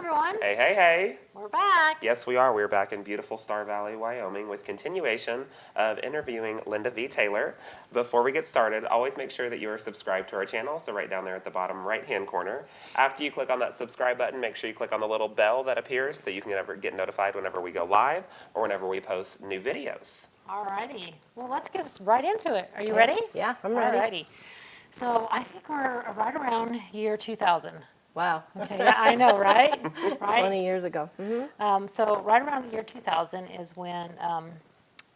everyone. Hey, hey, hey. We're back. Yes, we are. We're back in beautiful Star Valley, Wyoming with continuation of interviewing Linda V. Taylor. Before we get started, always make sure that you are subscribed to our channel, so right down there at the bottom right-hand corner. After you click on that subscribe button, make sure you click on the little bell that appears so you can get notified whenever we go live or whenever we post new videos. Alrighty. Well, let's get right into it. Are you ready? Yeah, I'm ready. Alrighty. So I think we're right around year 2000. Wow. Okay, yeah, I know, right? Right? 20 years ago. Mm-hmm. So right around the year 2000 is when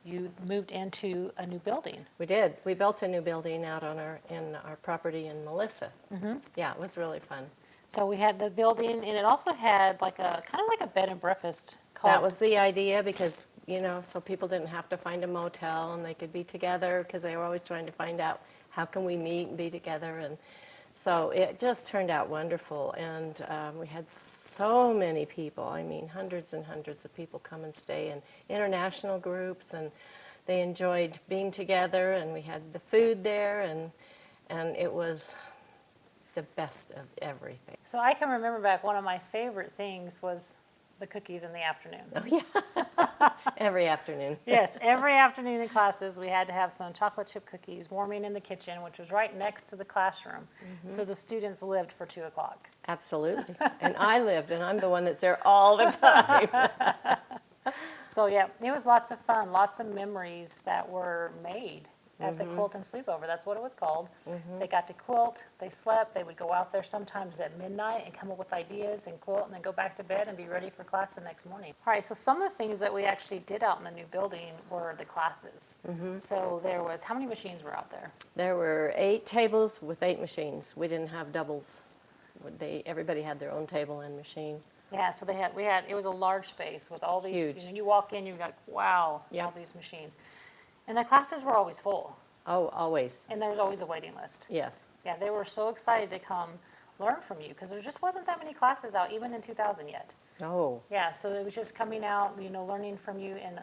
you moved into a new building. We did. We built a new building out on in our property in Melissa. Mm-hmm. Yeah, it was really fun. So we had the building, and it also had like a kind of like a bed and breakfast. That was the idea because, so people didn't have to find a motel and they could be together because they were always trying to find out how can we meet and be together. And so it just turned out wonderful, and we had so many people. I mean, hundreds and hundreds of people come and stay in international groups, and they enjoyed being together, and we had the food there, and it was the best of everything. So I can remember back, one of my favorite things was the cookies in the afternoon. Oh, yeah. Every afternoon. Yes, every afternoon in classes we had to have some chocolate chip cookies warming in the kitchen, which was right next to the classroom. Mm-hmm. So the students lived for 2 o'clock. Absolutely. And I lived, and I'm the one that's there all the time. So yeah, it was lots of fun, lots of memories that were made at the quilt and sleepover. That's what it was called. Mm-hmm. They got to quilt, they slept, they would go out there sometimes at midnight and come up with ideas and quilt, and then go back to bed and be ready for class the next morning. All right, so some of the things that we actually did out in the new building were the classes. Mm-hmm. So there was, how many machines were out there? There were 8 tables with 8 machines. We didn't have doubles. Everybody had their own table and machine. Yeah, so it was a large space with all these. Huge. You walk in, you're like, wow, Yep. all these machines. And the classes were always full. Oh, always. And there was always a waiting list. Yes. Yeah, they were so excited to come learn from you because there just wasn't that many classes out even in 2000 yet. Oh. Yeah, so it was just coming out, learning from you and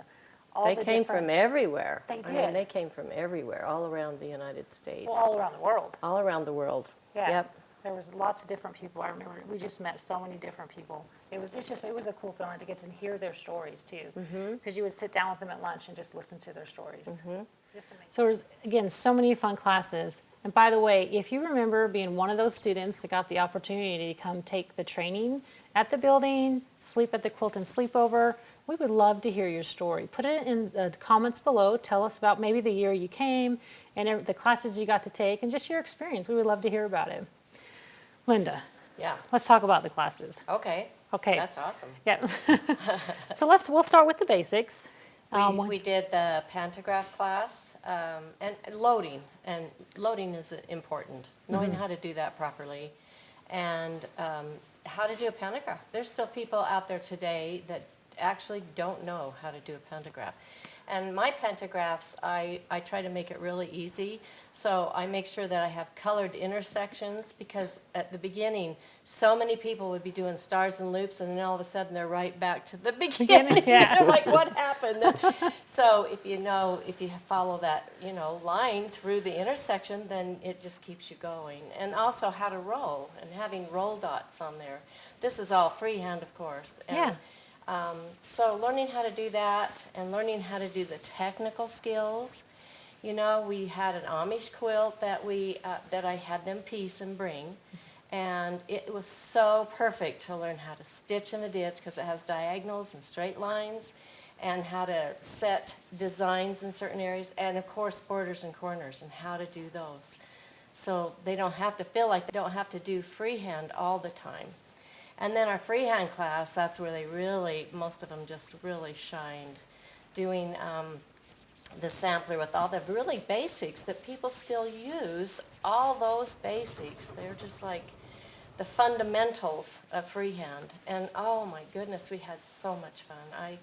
all They the came different. from everywhere. They I mean, did. they came from everywhere, all around the United States. Well, all around the world. All around the world. Yeah. Yep. There was lots of different people. I remember we just met so many different people. It was a cool feeling to get to hear their stories too, because you would sit down with them at lunch and just listen to their stories. Mm-hmm. Just amazing. So there's again so many fun classes. And by the way, if you remember being one of those students that got the opportunity to come take the training at the building, sleep at the quilt and sleepover, we would love to hear your story. Put it in the comments below. Tell us about maybe the year you came and the classes you got to take and just your experience. We would love to hear about it. Linda. Yeah. Let's talk about the classes. Okay. Okay. That's awesome. Yeah. So we'll start with the basics. We did the pantograph class and loading. And loading is important, knowing how to do that properly. And how to do a pantograph. There's still people out there today that actually don't know how to do a pantograph. And my pantographs, I try to make it really easy. So I make sure that I have colored intersections because at the beginning, so many people would be doing stars and loops and then all of a sudden they're right back to the beginning. Yeah. They're like, what happened? So if you follow that, line through the intersection, then it just keeps you going. And also how to roll and having roll dots on there. This is all freehand, of course. And Yeah. So learning how to do that and learning how to do the technical skills. We had an Amish quilt that I had them piece and bring, and it was so perfect to learn how to stitch in the ditch because it has diagonals and straight lines, and how to set designs in certain areas, and of course borders and corners and how to do those. So they don't have to feel like they don't have to do freehand all the time. And then our freehand class, that's where most of them just really shined, doing the sampler with all the really basics that people still use, all those basics. They're just like the fundamentals of freehand. And oh my goodness, we had so much fun.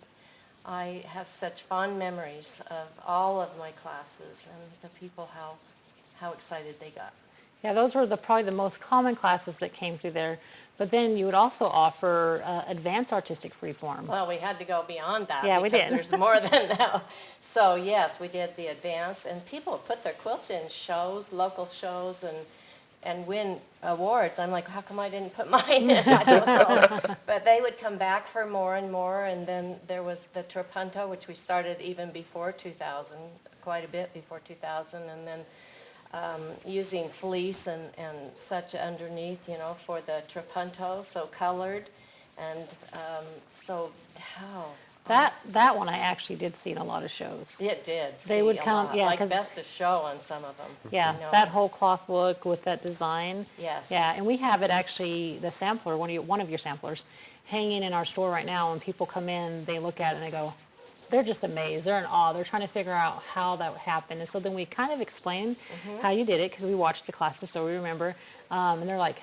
I have such fond memories of all of my classes and the people, how excited they got. Yeah, those were probably the most common classes that came through there. But then you would also offer advanced artistic freeform. Well, we had to go beyond that. Yeah, we did. Because there's more than that. So yes, we did the advanced, and people put their quilts in shows, local shows, and win awards. I'm like, how come I didn't put mine in? I don't know. But they would come back for more and more, and then there was the trapunto, which we started even before 2000, quite a bit before 2000, and then using fleece and such underneath, you know, for the trapunto, so colored, and That one I actually did see in a lot of shows. it did. They would come, yeah, like 'cause- Best of Show on some of them. Yeah, you know? that whole cloth look with that design. Yes. Yeah, and we have it actually, the sampler, one of your samplers, hanging in our store right now. When people come in, they look at it and they go, they're just amazed. They're in awe. They're trying to figure out how that happened. And so then we kind of explain how you did it, because we watched the classes, so we remember. And they're like,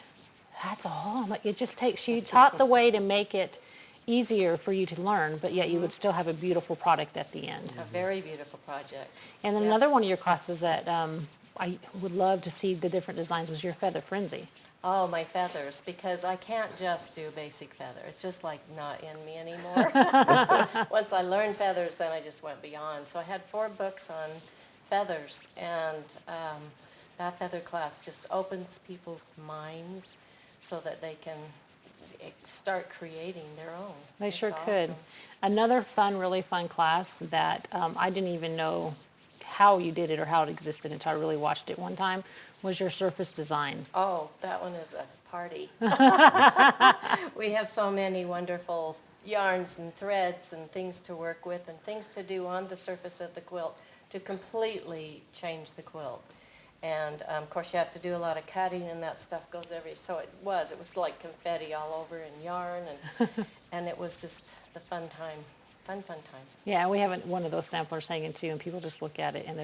that's all? I'm like, it just takes, she taught the way to make it easier for you to learn, but yet you would still have a beautiful product at the end. A very beautiful project. And then another one of your classes that I would love to see the different designs was your Feather Frenzy. Oh, my feathers, because I can't just do basic feather. It's just like not in me anymore. Once I learned feathers, then I just went beyond. So I had 4 books on feathers, and that feather class just opens people's minds so that they can start creating their own. They It's sure could. awesome. Another really fun class that I didn't even know how you did it or how it existed until I really watched it one time was your surface design. Oh, that one is a party. We have so many wonderful yarns and threads and things to work with and things to do on the surface of the quilt to completely change the quilt. And of course you have to do a lot of cutting, and that stuff goes so it was like confetti all over in yarn, and and it was just the fun time. Fun time. Yeah, we have one of those samplers hanging too, and people just look at it and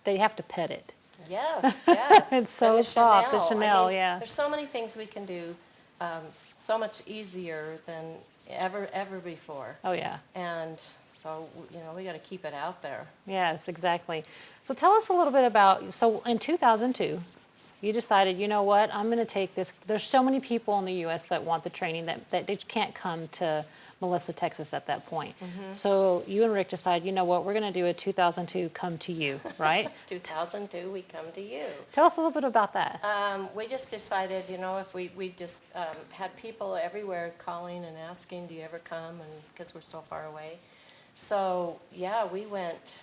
they have to pet it. Yes, yes. It's so And soft, the I Chanel, mean, yeah. There's so many things we can do so much easier than ever before. Oh yeah. And so, you know, we got to keep it out there. Yes, exactly. So tell us a little bit about, so in 2002, you decided, you know what, I'm going to take this. There's so many people in the U.S. that want the training that they can't come to Melissa, Texas at that point. So you and Rick decided, you know what, we're going to do a 2002 Come to You, right? 2002, we come to you. Tell us a little bit about that. We just decided, you know, if we just had people everywhere calling and asking, do you ever come? And because we're so far away. So yeah, we went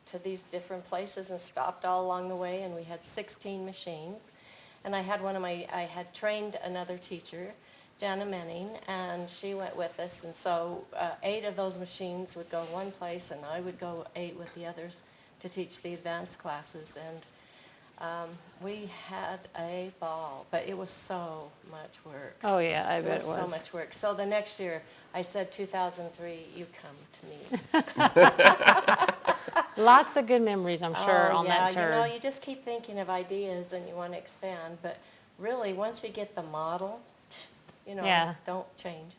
to these different places and stopped all along the way, and we had 16 machines. And I had trained another teacher, Jana Menning, and she went with us. And so 8 of those machines would go one place, and I would go 8 with the others to teach the advanced classes. And we had a ball, but it was so much work. Oh yeah, I It bet was it was. so much work. So the next year, I said, 2003, you come to me. Lots of good memories, I'm sure, on that Yeah, you tour. know, you just keep thinking of ideas and you want to expand, but really, once you get the model, you know, Yeah. don't change.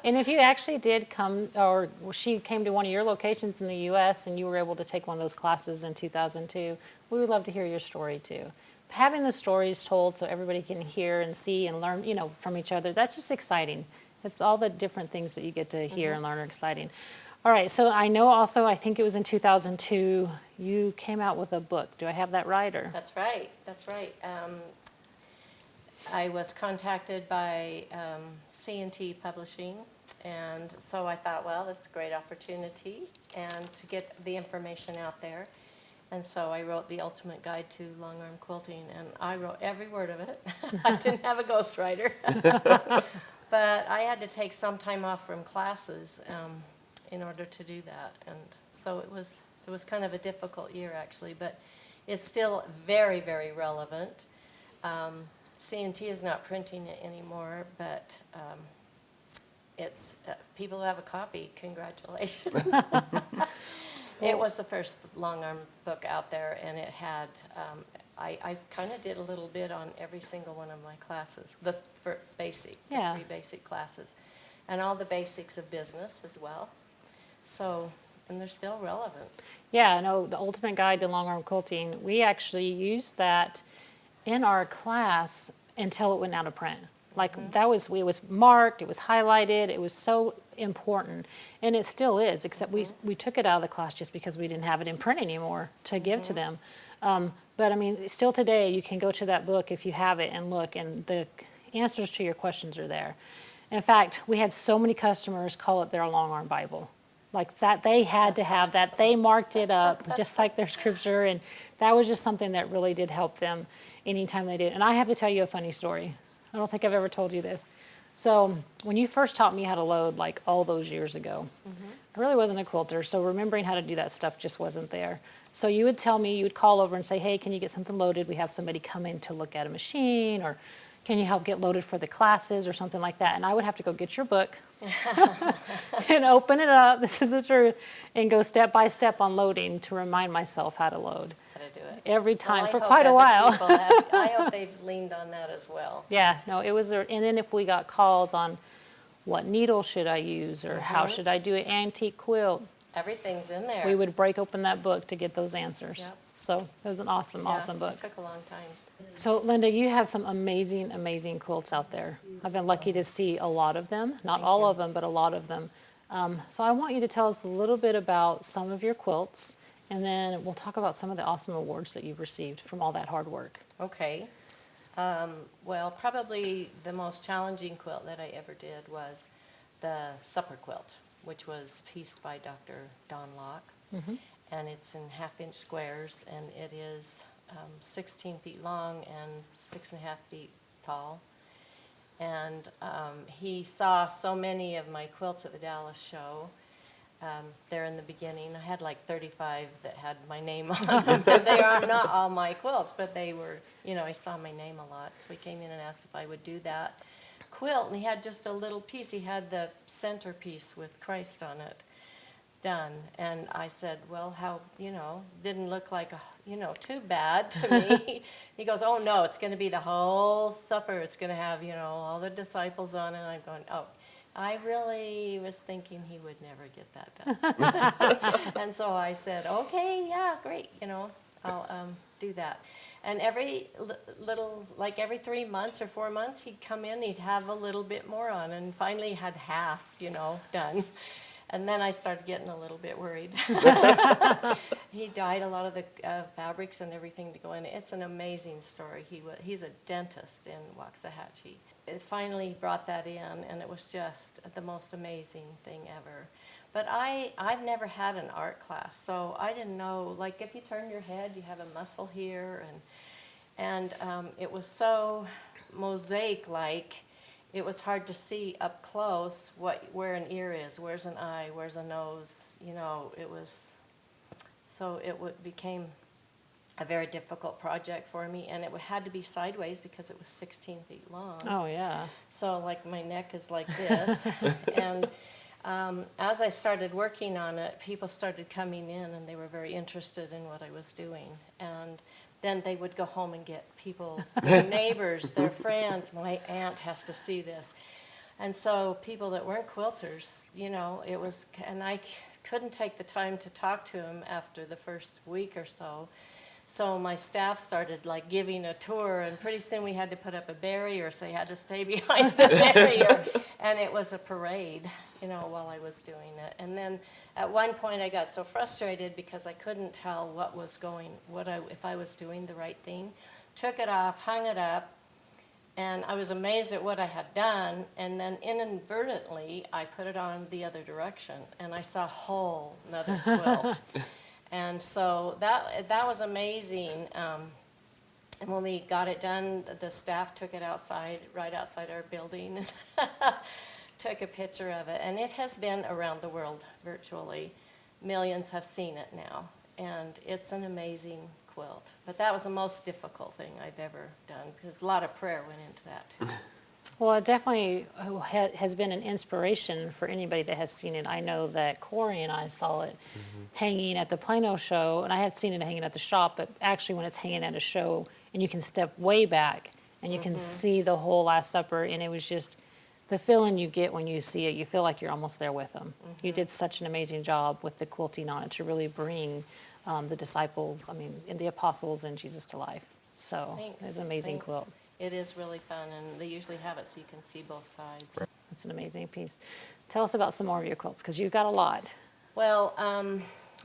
And if you actually did come, or she came to one of your locations in the U.S. and you were able to take one of those classes in 2002, we would love to hear your story too. Having the stories told so everybody can hear and see and learn, you know, from each other, that's just exciting. It's all the different things that you get to hear and learn are exciting. All right, so I know also, I think it was in 2002, you came out with a book. Do I have that right? Or? That's right, that's right. I was contacted by C&T Publishing, and so I thought, well, this is a great opportunity and to get the information out there. And so I wrote The Ultimate Guide to Longarm Quilting, and I wrote every word of it. I didn't have a ghostwriter. But I had to take some time off from classes in order to do that. And so it was kind of a difficult year, actually, but it's still very, very relevant. C&T is not printing it anymore, but it's people who have a copy, congratulations. It was the first Longarm book out there, and it had, I kind of did a little bit on every single one of my classes, the 3 basic classes, and all the basics of business as well. So, and they're still relevant. Yeah, no, the Ultimate Guide to Longarm Quilting, we actually used that in our class until it went out of print. Like it was marked, it was highlighted, it was so important, and it still is, except we took it out of the class just because we didn't have it in print anymore to give to them. But I mean, still today, you can go to that book if you have it and look, and the answers to your questions are there. In fact, we had so many customers call it their Longarm Bible. Like that, they had to have that. They marked it up just like their scripture, and that was just something that really did help them anytime they did. And I have to tell you a funny story. I don't think I've ever told you this. So when you first taught me how to load, like all those years ago, I really wasn't a quilter, so remembering how to do that stuff just wasn't there. So you would tell me, you would call over and say, hey, can you get something loaded? We have somebody come in to look at a machine, or can you help get loaded for the classes or something like that? And I would have to go get your book and open it up, this is the truth, and go step by step on loading to remind myself how to load. How to do it. Every time, Well, for I hope quite a other while. people have- I hope they've leaned on that as well. Yeah, no, it was, and then if we got calls on what needle should I use, or how should I do an antique quilt, Everything's in there. we would break open that book to get those answers. Yep. So it was an awesome, Yeah, awesome book. It took a long time. So Linda, you have some amazing, amazing quilts out there. I've been lucky to see a lot of them, not all of them, but a lot of them. So I want you to tell us a little bit about some of your quilts, and then we'll talk about some of the awesome awards that you've received from all that hard work. Okay. Well, probably the most challenging quilt that I ever did was the supper quilt, which was pieced by Dr. Don Locke. And it's in half-inch squares, and it is 16 feet long and 6.5 feet tall. And he saw so many of my quilts at the Dallas show there in the beginning. I had like 35 that had my name on them. And they are not all my quilts, but they were, you know, I saw my name a lot. So he came in and asked if I would do that quilt, and he had just a little piece. He had the centerpiece with Christ on it done. And I said, well, how, you know, didn't look like, you know, too bad to me. He goes, oh, no, it's going to be the whole supper. It's going to have, you know, all the disciples on it. And I'm going, oh, I really was thinking he would never get that done. And so I said, okay, yeah, great, you know, I'll do that. And every little, like every 3 months or 4 months, he'd come in, he'd have a little bit more on, and finally had half, you know, done. And then I started getting a little bit worried. He dyed a lot of the fabrics and everything to go in. It's an amazing story. He's a dentist in Waxahachie. It finally brought that in, and it was just the most amazing thing ever. But I've never had an art class, so I didn't know, like if you turn your head, you have a muscle here, and it was so mosaic-like. It was hard to see up close where an ear is, where's an eye, where's a nose, you know, it was, so it became a very difficult project for me, and it had to be sideways because it was 16 feet long. Oh, yeah. So like my neck is like this, and as I started working on it, people started coming in, and they were very interested in what I was doing, and then they would go home and get people, their neighbors, their friends. My aunt has to see this. And so people that weren't quilters, you know, it was, and I couldn't take the time to talk to them after the first week or so. So my staff started like giving a tour, and pretty soon we had to put up a barrier, so you had to stay behind the barrier. And it was a parade, you know, while I was doing it. And then at one point I got so frustrated because I couldn't tell what was going, if I was doing the right thing. Took it off, hung it up, and I was amazed at what I had done. And then inadvertently I put it on the other direction, and I saw a whole another quilt. And so that was amazing. And when we got it done, the staff took it outside, right outside our building, and took a picture of it. And it has been around the world virtually. Millions have seen it now. And it's an amazing quilt. But that was the most difficult thing I've ever done, because a lot of prayer went into that too. Well, it definitely has been an inspiration for anybody that has seen it. I know that Corey and I saw it hanging at the Plano show, and I had seen it hanging at the shop, but actually when it's hanging at a show and you can step way back and you can see the whole Last Supper, and it was just the feeling you get when you see it. You feel like you're almost there with them. You did such an amazing job with the quilting on it to really bring the disciples, and the apostles and Jesus to life. So Thanks. it was an amazing Thanks. quilt. It is really fun, and they usually have it so you can see both sides. It's an amazing piece. Tell us about some more of your quilts, because you've got a lot. Well,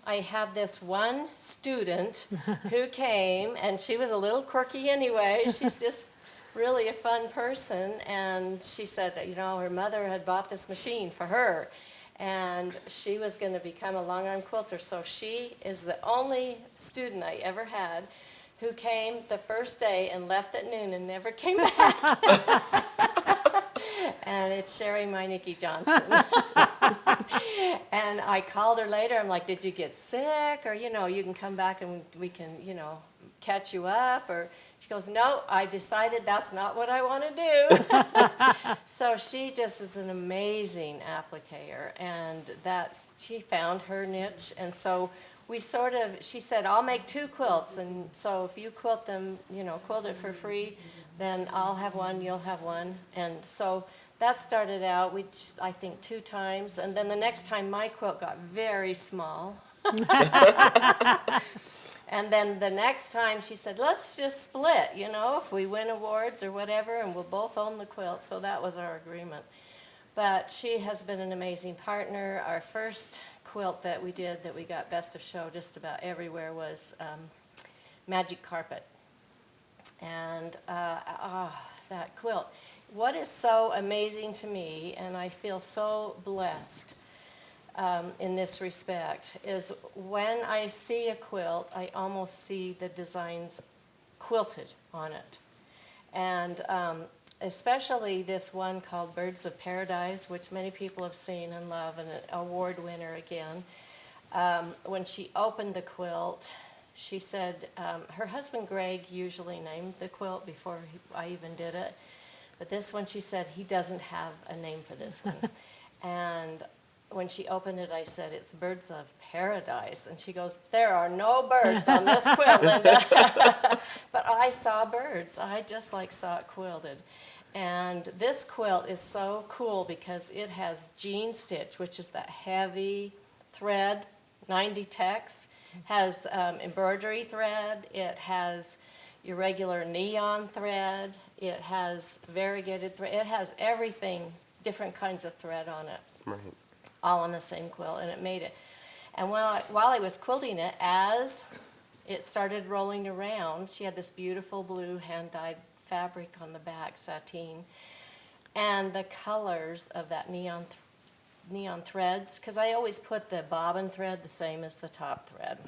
I had this one student who came, and she was a little quirky anyway. She's just really a fun person, and she said that, her mother had bought this machine for her, and she was going to become a longarm quilter. So she is the only student I ever had who came the first day and left at noon and never came back. And it's Sherry Meineke Johnson. And I called her later. I'm like, did you get sick? Or, you can come back and we can, catch you up. Or she goes, no, I decided that's not what I want to do. So she just is an amazing applicator. And she found her niche. And so she said, I'll make 2 quilts. And so if you quilt them, quilt it for free, then I'll have one, you'll have one. And so that started out, I think 2 times. And then the next time my quilt got very small. And then the next time she said, let's just split, if we win awards or whatever, and we'll both own the quilt. So that was our agreement. But she has been an amazing partner. Our first quilt that we did that we got best of show just about everywhere was Magic Carpet. And that quilt. What is so amazing to me, and I feel so blessed in this respect, is when I see a quilt, I almost see the designs quilted on it. And especially this one called Birds of Paradise, which many people have seen and love, and an award winner again. When she opened the quilt, she said, her husband Greg usually named the quilt before I even did it. But this one, she said, he doesn't have a name for this one. And when she opened it, I said, it's Birds of Paradise. And she goes, there are no birds on this quilt, Linda. But I saw birds. I just saw it quilted. And this quilt is so cool because it has jean stitch, which is that heavy thread, 90 tex, has embroidery thread, it has your regular neon thread, it has variegated thread, it has everything, different kinds of thread on it. Right. All on the same quilt, and it made it. And while I was quilting it, as it started rolling around, she had this beautiful blue hand-dyed fabric on the back, sateen, and the colors of that neon threads, because I always put the bobbin thread the same as the top thread,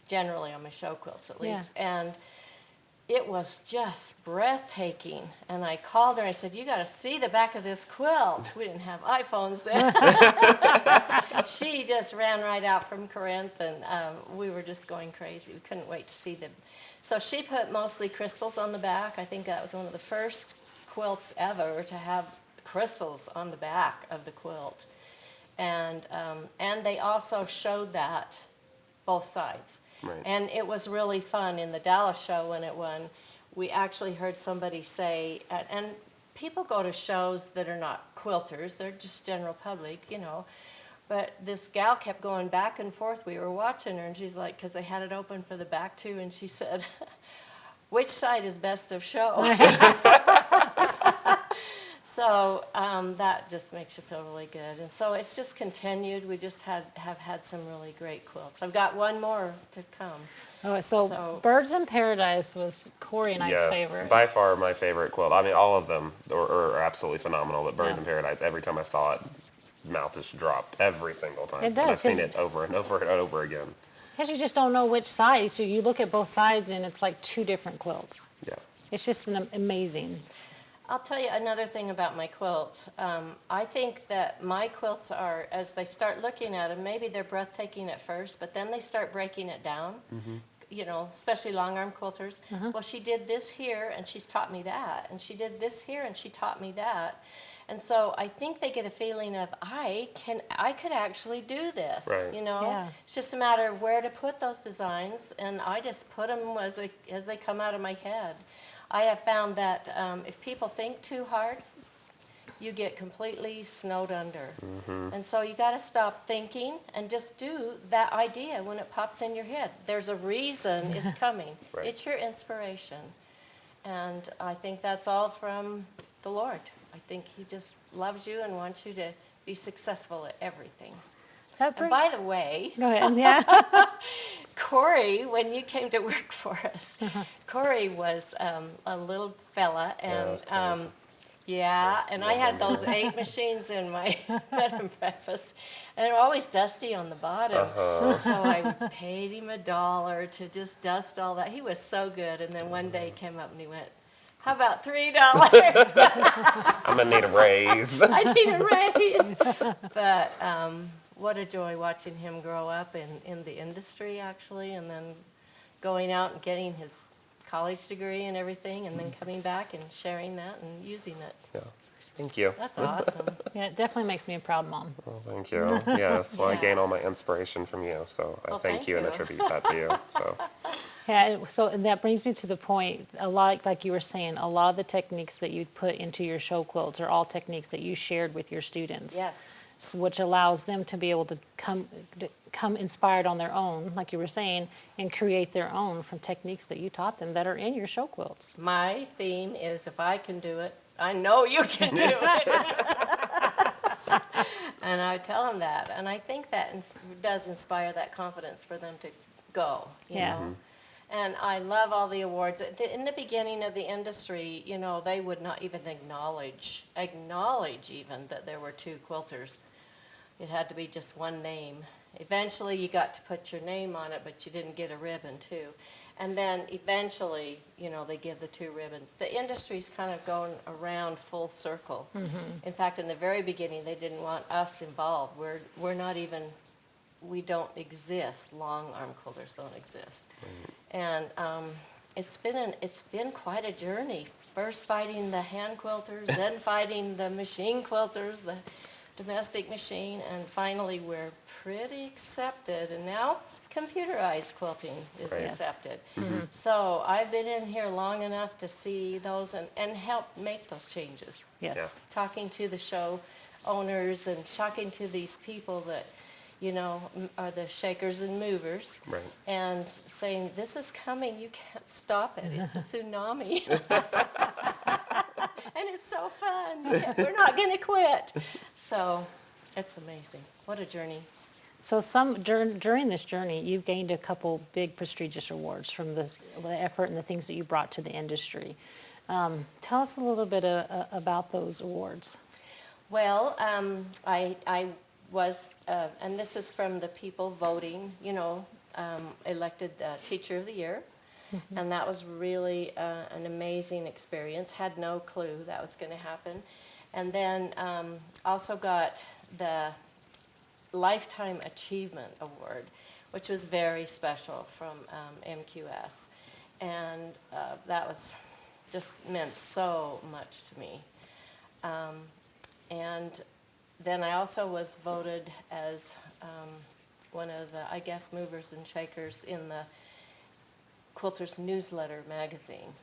generally on my show quilts at least. Yeah. And it was just breathtaking. And I called her and I said, you got to see the back of this quilt. We didn't have iPhones then. She just ran right out from Corinth, and we were just going crazy. We couldn't wait to see them. So she put mostly crystals on the back. I think that was one of the first quilts ever to have crystals on the back of the quilt. And they also showed that both sides. Right. And it was really fun. In the Dallas show when it won, we actually heard somebody say, and people go to shows that are not quilters, they're just general public, but this gal kept going back and forth. We were watching her, and she's like, because they had it open for the back too, and she said, which side is best of show? So that just makes you feel really good. And so it's just continued. We just have had some really great quilts. I've got one more to come. Oh, so Birds in Paradise was Corey and I's favorite. By far my favorite quilt. I mean, all of them are absolutely phenomenal, but Birds in Paradise, every time I saw it, mouth just dropped every single time. It does. And I've seen it over and over and over again. Because you just don't know which side. So you look at both sides, and it's like 2 different quilts. Yeah. It's just amazing. I'll tell you another thing about my quilts. I think that my quilts are, as they start looking at them, maybe they're breathtaking at first, but then they start breaking it down, especially longarm quilters. Well, she did this here, and she's taught me that. And she did this here, and she taught me that. And so I think they get a feeling of, I could actually do this, right. Yeah. It's just a matter of where to put those designs, and I just put them as they come out of my head. I have found that if people think too hard, you get completely snowed under. And so you got to stop thinking and just do that idea when it pops in your head. There's a reason it's coming. Right. It's your inspiration. And I think that's all from the Lord. I think he just loves you and wants you to be successful at everything. That And by the way, Go ahead, yeah. Corey, when you came to work for us, Corey was a little fella, and that's nice. yeah, and I had those 8 machines in my bed and breakfast, and they were always dusty on the bottom. So I paid him $1 to just dust all that. He was so good, and then one day he came up and he went, "How about $3?" I'm gonna need a raise. I need a raise. But what a joy watching him grow up in the industry, actually, and then going out and getting his college degree and everything, and then coming back and sharing that and using it. Yeah. Thank you. That's awesome. Yeah, it definitely makes me a proud mom. Well, thank you. Yes, well, I Yeah. gain all my inspiration from you, so I Well, thank thank you and you. attribute that to you. So, Yeah, so that brings me to the point, a lot, like you were saying, a lot of the techniques that you put into your show quilts are all techniques that you shared with your students. Yes. Which allows them to be able to come inspired on their own, like you were saying, and create their own from techniques that you taught them that are in your show quilts. My theme is, if I can do it, I know you can do it. And I tell them that, and I think that does inspire that confidence for them to go, you Yeah. know. And I love all the awards. In the beginning of the industry, you know, they would not even acknowledge even that there were 2 quilters. It had to be just one name. Eventually, you got to put your name on it, but you didn't get a ribbon, too. And then eventually, you know, they give the 2 ribbons. The industry's kind of going around full circle. In fact, in the very beginning, they didn't want us involved. We're not even, we don't exist. Longarm quilters don't exist. And it's been quite a journey. First fighting the hand quilters, then fighting the machine quilters, the domestic machine, and finally we're pretty accepted. And now computerized quilting is Right. accepted. So I've been in here long enough to see those and help make those changes. Yes. Talking to the show owners and talking to these people that, you know, are the shakers and movers. Right. And saying, this is coming, you can't stop it, it's a tsunami. And it's so fun, we're not gonna quit. So, it's amazing, what a journey. So during this journey, you've gained a couple big prestigious awards from the effort and the things that you brought to the industry. Tell us a little bit about those awards. Well, I was, and this is from the people voting, you know, elected Teacher of the Year. And that was really an amazing experience. Had no clue that was going to happen. And then also got the Lifetime Achievement Award, which was very special from MQS. And that was just meant so much to me. And then I also was voted as one of the, I guess, movers and shakers in the Quilters newsletter magazine.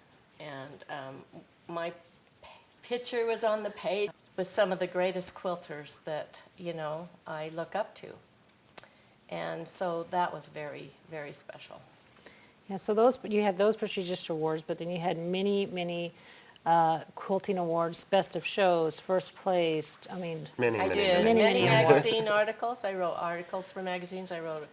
And my picture was on the page with some of the greatest quilters that, you know, I look up to. And so that was very, very special. Yeah, so you had those prestigious awards, but then you had many quilting awards, best of shows, first place. I mean, many, I many, did many. many awards. magazine articles. I wrote articles for magazines. I wrote,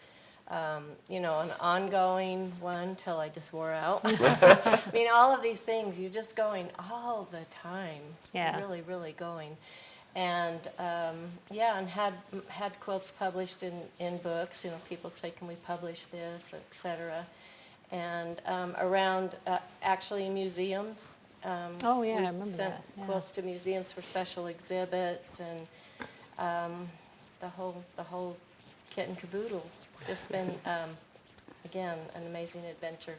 you know, an ongoing one till I just wore out. I mean, all of these things, you're just going all the time. Yeah. Really, really going. And yeah, and had quilts published in books. You know, people say, "Can we publish this?" etc. And around actually museums. Oh, yeah, I we remember sent that, yeah. quilts to museums for special exhibits, and the whole kit and caboodle. It's just been, again, an amazing adventure.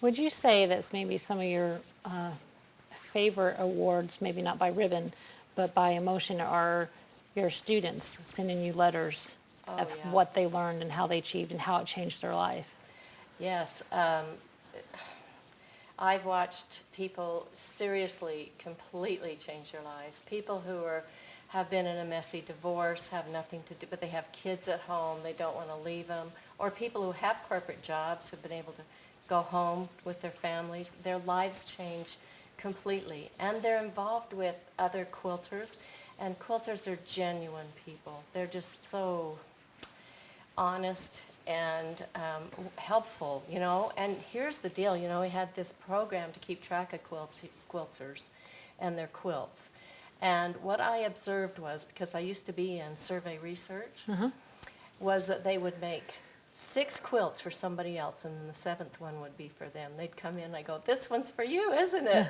would you say that's maybe some of your favorite awards, maybe not by ribbon, but by emotion, are your students sending you letters of yeah. what they learned and how they achieved and how it changed their life? Yes. I've watched people seriously, completely change their lives. People who have been in a messy divorce, have nothing to do, but they have kids at home, they don't want to leave them. Or people who have corporate jobs, who've been able to go home with their families. Their lives change completely. And they're involved with other quilters. And quilters are genuine people. They're just so honest and helpful, you know. And here's the deal, you know, we had this program to keep track of quilters and their quilts. And what I observed was, because I used to be in survey research, was that they would make 6 quilts for somebody else, and then the 7th one would be for them. They'd come in, I go, this one's for you, isn't it?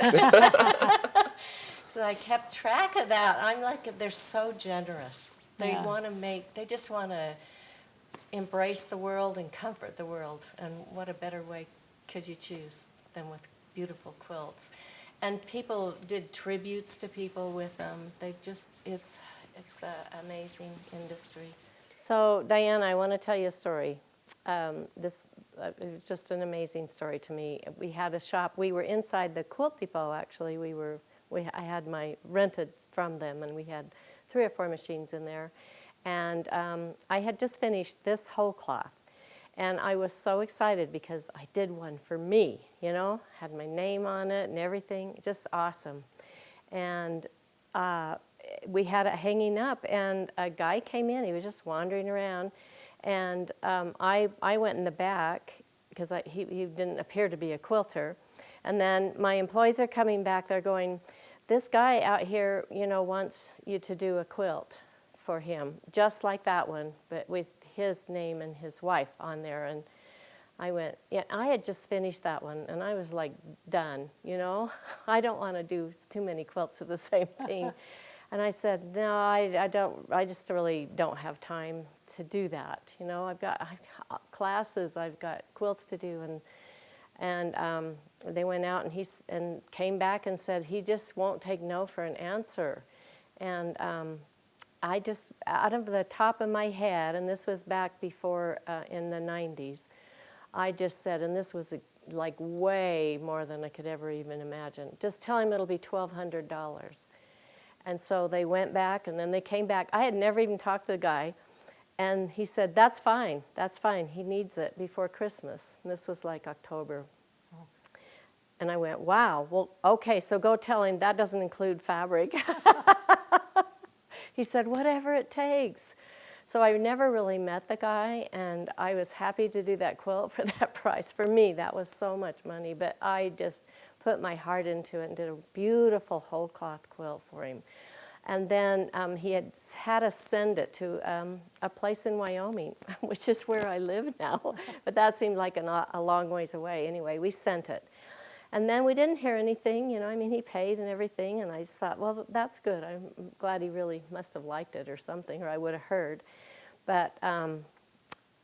So I kept track of that. I'm like, they're so generous. They want to they just want to embrace the world and comfort the world. And what a better way could you choose than with beautiful quilts? And people did tributes to people with them. They just, it's an amazing industry. So, Diana, I want to tell you a story. It was just an amazing story to me. We had a shop. We were inside the Quilt Depot, actually. I had rented from them, and we had 3 or 4 machines in there. And I had just finished this whole cloth. And I was so excited because I did one for me, you know, had my name on it and everything, just awesome. And we had it hanging up, and a guy came in. He was just wandering around, and I went in the back because he didn't appear to be a quilter. And then my employees are coming back. They're going, this guy out here, you know, wants you to do a quilt for him, just like that one, but with his name and his wife on there. And I went, yeah, I had just finished that one, and I was like, done, you know? I don't want to do too many quilts of the same thing. And I said, no, I just really don't have time to do that. You know, I've got classes, I've got quilts to do. And they went out, and came back and said, he just won't take no for an answer. And I just, out of the top of my head, and this was back before in the 90s, I just said, and this was like way more than I could ever even imagine, just tell him it'll be $1,200. And so they went back, and then they came back. I had never even talked to the guy, and he said, that's fine, he needs it before Christmas. And this was like October. And I went, wow, well, okay, so go tell him that doesn't include fabric. He said, whatever it takes. So I never really met the guy, and I was happy to do that quilt for that price. For me, that was so much money, but I just put my heart into it and did a beautiful whole cloth quilt for him. And then he had us send it to a place in Wyoming, which is where I live now. But that seemed like a long ways away. Anyway, we sent it. And then we didn't hear anything, you know, I mean, he paid and everything, and I just thought, well, that's good. I'm glad he really must have liked it or something, or I would have heard. But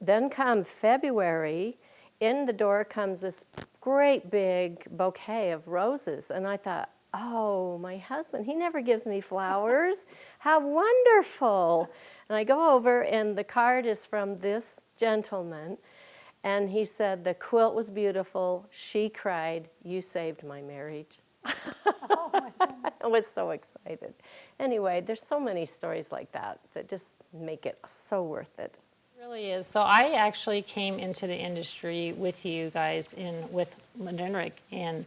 then come February, in the door comes this great big bouquet of roses, and I thought, oh, my husband, he never gives me flowers. How wonderful. And I go over, and the card is from this gentleman. And he said, the quilt was beautiful. She cried. You saved my marriage. Oh, my goodness. I was so excited. Anyway, there's so many stories like that just make it so worth it. It really is. So I actually came into the industry with you guys with Linda and Rick in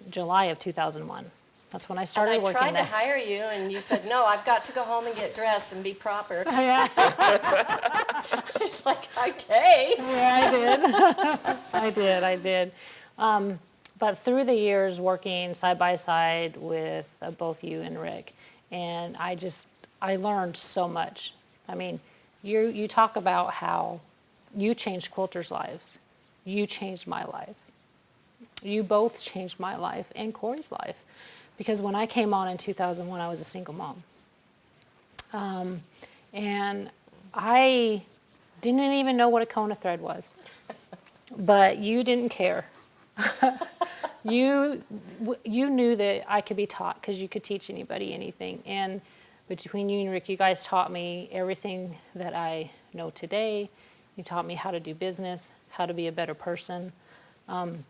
July of 2001. That's when I started working there. I tried to hire you, and you said, no, I've got to go home and get dressed and be proper. Yeah. It's like, okay. Yeah, I did. I did. But through the years working side by side with both you and Rick, and I learned so much. I mean, you talk about how you changed quilters' lives. You changed my life. You both changed my life and Corey's life. Because when I came on in 2001, I was a single mom. And I didn't even know what a cone of thread was. But you didn't care. You knew that I could be taught, because you could teach anybody anything. And between you and Rick, you guys taught me everything that I know today. You taught me how to do business, how to be a better person. And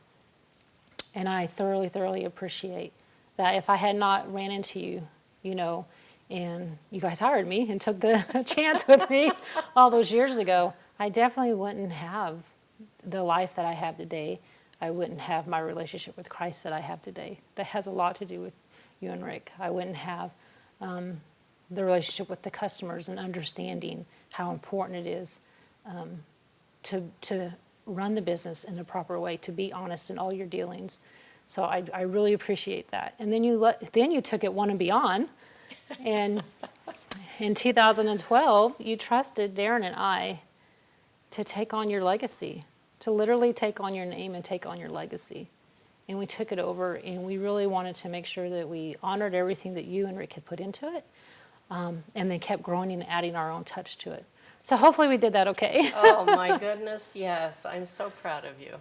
I thoroughly, thoroughly appreciate that. If I had not ran into you, you know, and you guys hired me and took the chance with me all those years ago, I definitely wouldn't have the life that I have today. I wouldn't have my relationship with Christ that I have today. That has a lot to do with you and Rick. I wouldn't have the relationship with the customers and understanding how important it is to run the business in the proper way, to be honest in all your dealings. So I really appreciate that. And then you took it one and beyond. And in 2012, you trusted Darren and I to take on your legacy, to literally take on your name and take on your legacy. And we took it over, and we really wanted to make sure that we honored everything that you and Rick had put into it, and then kept growing and adding our own touch to it. So hopefully we did that okay. Oh, my goodness, yes. I'm so proud of you.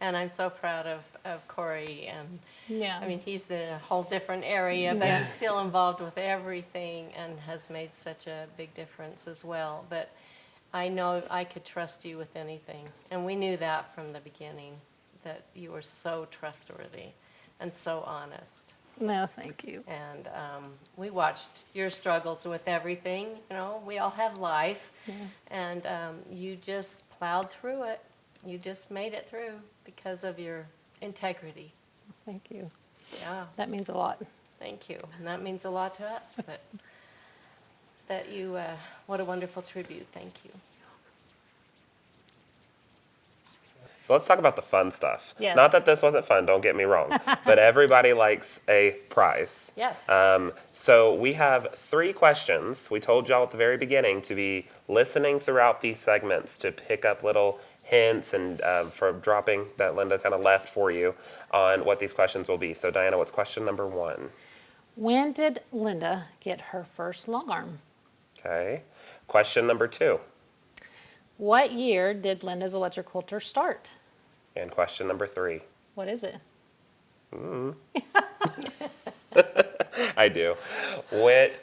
And I'm so proud of Corey. And Yeah. I mean, he's in a whole different area, but he's still involved with everything and has made such a big difference as well. But I know I could trust you with anything. And we knew that from the beginning, that you were so trustworthy and so honest. No, thank you. And we watched your struggles with everything. You know, we all have life. Yeah. And you just plowed through it. You just made it through because of your integrity. Thank you. Yeah, That means a lot. thank you. And that means a lot to us, that you, what a wonderful tribute. Thank you. So let's talk about the fun stuff. Yes. Not that this wasn't fun, don't get me wrong, but everybody likes a prize. Yes. So we have 3 questions. We told y'all at the very beginning to be listening throughout these segments to pick up little hints and for dropping that Linda kind of left for you on what these questions will be. So Dianna, what's question number 1? When did Linda get her first long arm? Okay. Question number 2. What year did Linda's electric quilter start? And question number 3. What is it? I do. What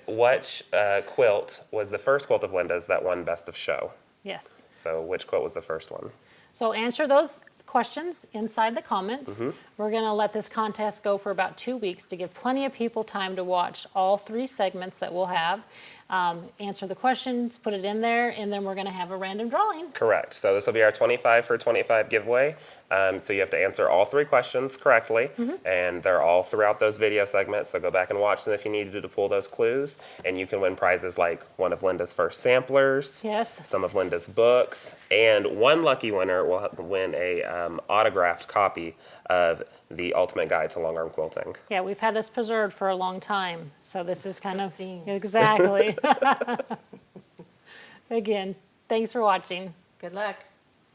quilt was the first quilt of Linda's that won Best of Show? Yes. So which quilt was the first one? So answer those questions inside the comments. We're going to let this contest go for about 2 weeks to give plenty of people time to watch all 3 segments that we'll have. Answer the questions, put it in there, and then we're going to have a random drawing. Correct. So this will be our 25 for 25 giveaway. So you have to answer all 3 questions correctly, and they're all throughout those video segments. So go back and watch them if you needed to pull those clues, and you can win prizes like one of Linda's first samplers, Yes. some of Linda's books, and one lucky winner will win a autographed copy of the Ultimate Guide to Longarm Quilting. Yeah, we've had this preserved for a long time, so this is kind Pristine. of exactly. Again, thanks for watching. Good luck.